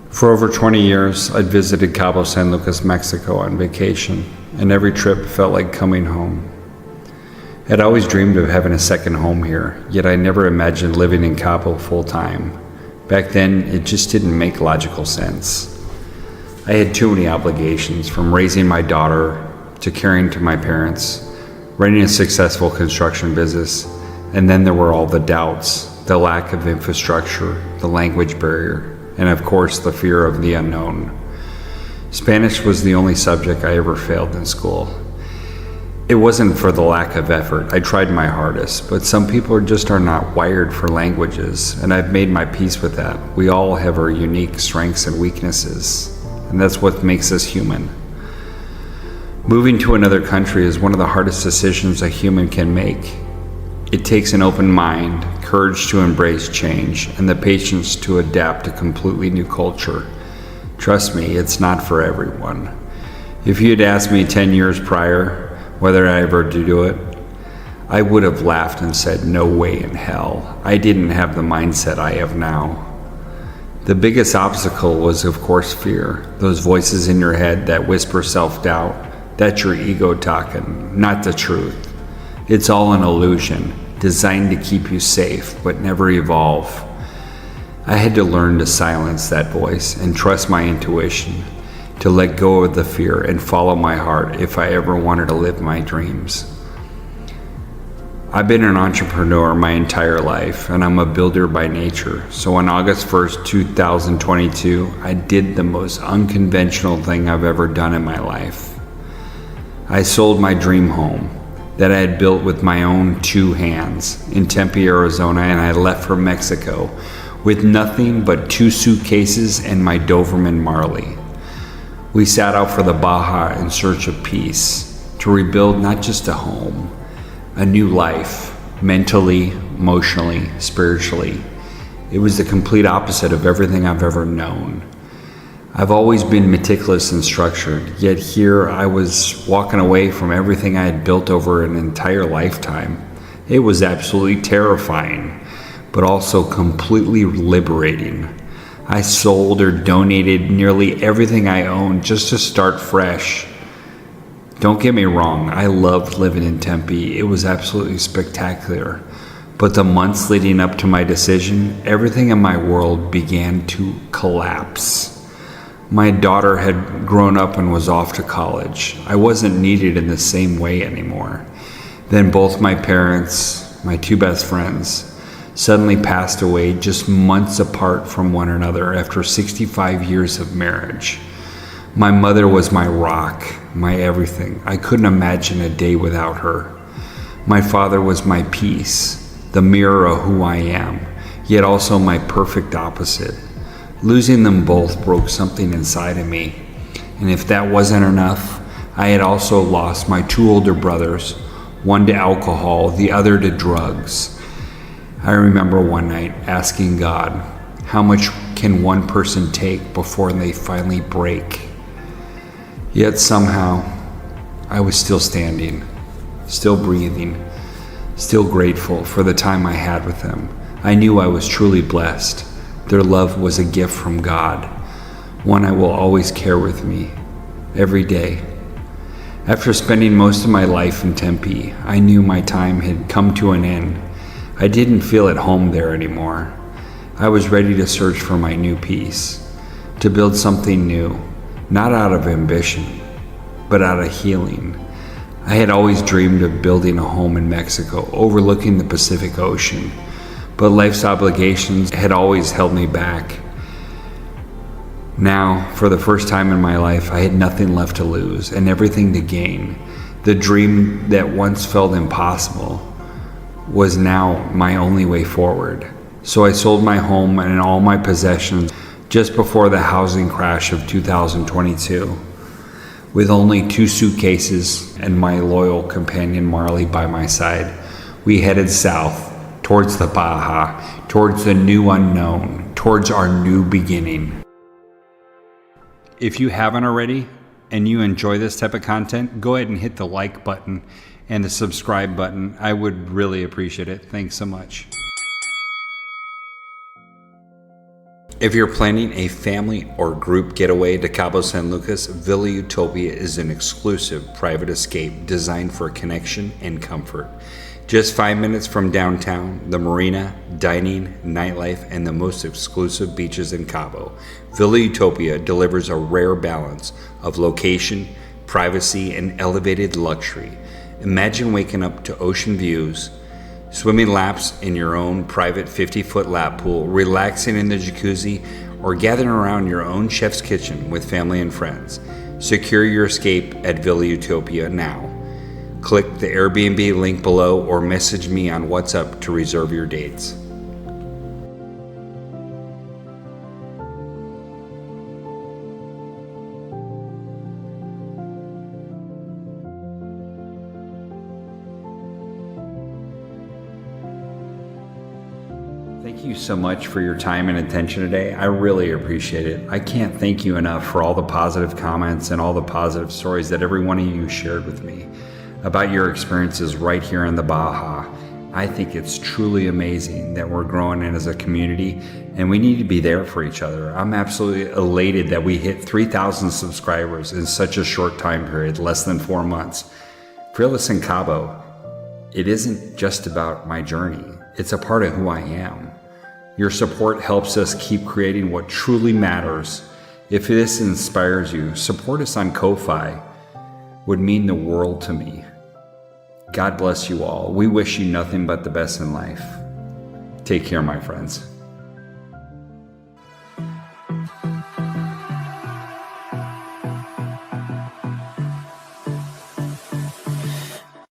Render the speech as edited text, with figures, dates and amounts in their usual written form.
For over 20 years, I'd visited Cabo San Lucas, Mexico on vacation, and every trip felt like coming home. I'd always dreamed of having a second home here, yet I never imagined living in Cabo full time. Back then, it just didn't make logical sense. I had too many obligations, from raising my daughter to caring to my parents, running a successful construction business, and then there were all the doubts, the lack of infrastructure, the language barrier, and of course the fear of the unknown. Spanish was the only subject I ever failed in school. It wasn't for the lack of effort. I tried my hardest, but some people just are not wired for languages, and I've made my peace with that. We all have our unique strengths and weaknesses, and that's what makes us human. Moving to another country is one of the hardest decisions a human can make. It takes an open mind, courage to embrace change, and the patience to adapt to completely new culture. Trust me, it's not for everyone. If you had asked me 10 years prior whether I ever do it, I would have laughed and said, no way in hell. I didn't have the mindset I have now. The biggest obstacle was, of course, fear. Those voices in your head that whisper self-doubt, that's your ego talking, not the truth. It's all an illusion, designed to keep you safe, but never evolve. I had to learn to silence that voice and trust my intuition, to let go of the fear and follow my heart if I ever wanted to live my dreams. I've been an entrepreneur my entire life, and I'm a builder by nature. So on August 1st, 2022, I did the most unconventional thing I've ever done in my life. I sold my dream home that I had built with my own two hands in Tempe, Arizona, and I left for Mexico with nothing but 2 suitcases and my Doberman Marley. We set out for the Baja in search of peace, to rebuild not just a home, a new life, mentally, emotionally, spiritually. It was the complete opposite of everything I've ever known. I've always been meticulous and structured, yet here I was walking away from everything I had built over an entire lifetime. It was absolutely terrifying, but also completely liberating. I sold or donated nearly everything I owned just to start fresh. Don't get me wrong, I loved living in Tempe. It was absolutely spectacular. But the months leading up to my decision, everything in my world began to collapse. My daughter had grown up and was off to college. I wasn't needed in the same way anymore. Then both my parents, my 2 best friends, suddenly passed away just months apart from one another after 65 years of marriage. My mother was my rock, my everything. I couldn't imagine a day without her. My father was my peace, the mirror of who I am, yet also my perfect opposite. Losing them both broke something inside of me, and if that wasn't enough, I had also lost my 2 older brothers, one to alcohol, the other to drugs. I remember one night asking God, how much can one person take before they finally break? Yet somehow, I was still standing, still breathing, still grateful for the time I had with them. I knew I was truly blessed. Their love was a gift from God, one I will always carry with me, every day. After spending most of my life in Tempe, I knew my time had come to an end. I didn't feel at home there anymore. I was ready to search for my new peace, to build something new, not out of ambition, but out of healing. I had always dreamed of building a home in Mexico, overlooking the Pacific Ocean. But life's obligations had always held me back. Now, for the first time in my life, I had nothing left to lose and everything to gain. The dream that once felt impossible was now my only way forward. So I sold my home and all my possessions just before the housing crash of 2022. With only 2 suitcases and my loyal companion Marley by my side, we headed south, towards the Baja, towards the new unknown, towards our new beginning. If you haven't already and you enjoy this type of content, go ahead and hit the like button and the subscribe button. I would really appreciate it. Thanks so much. If you're planning a family or group getaway to Cabo San Lucas, Villa Utopia is an exclusive private escape designed for connection and comfort. Just 5 minutes from downtown, the marina, dining, nightlife, and the most exclusive beaches in Cabo, Villa Utopia delivers a rare balance of location, privacy, and elevated luxury. Imagine waking up to ocean views, swimming laps in your own private 50-foot lap pool, relaxing in the jacuzzi, or gathering around your own chef's kitchen with family and friends. Secure your escape at Villa Utopia now. Click the Airbnb link below or message me on WhatsApp to reserve your dates. Thank you so much for your time and attention today. I really appreciate it. I can't thank you enough for all the positive comments and all the positive stories that every one of you shared with me about your experiences right here in the Baja. I think it's truly amazing that we're growing in as a community, and we need to be there for each other. I'm absolutely elated that we hit 3,000 subscribers in such a short time period, less than 4 months. Fearless in Cabo, it isn't just about my journey. It's a part of who I am. Your support helps us keep creating what truly matters. If this inspires you, support us on Ko-Fi. Would mean the world to me. God bless you all. We wish you nothing but the best in life. Take care, my friends.